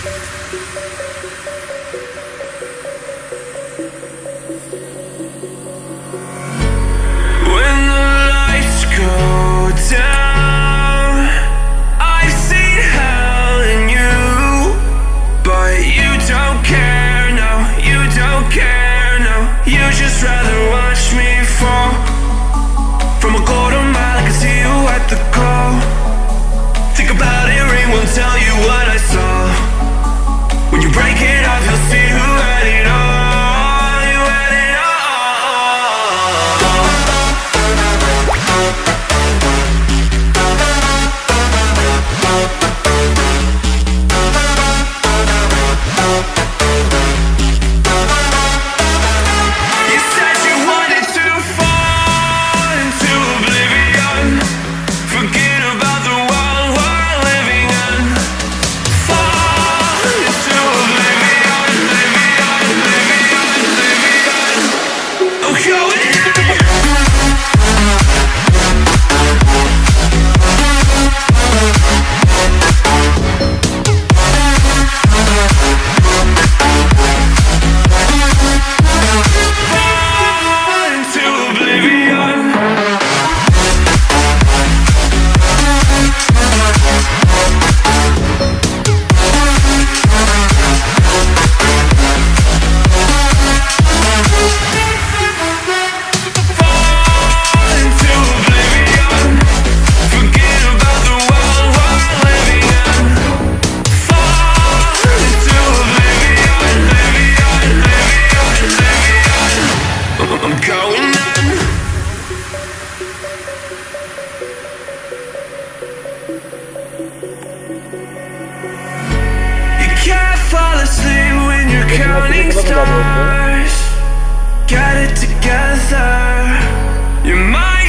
When the lights go down, I've seen hell in you, but you don't care, no, you don't care, no. You just rather watch me fall from a quarter mile. I can see you at the call. Think about it, ring won't tell you what I saw. When you break it off, you'll see who had it all. You had it all. You said you wanted to fall into oblivion. Forget about the world we're living in. Fall into oblivion, oblivion, oblivion, oblivion. I'm going in. Fall into oblivion. Fall into oblivion. Forget about the world we're living in. Fall into oblivion, oblivion, oblivion, oblivion. I'm going in. You can't fall asleep when you're counting stars. Get it together. Your mind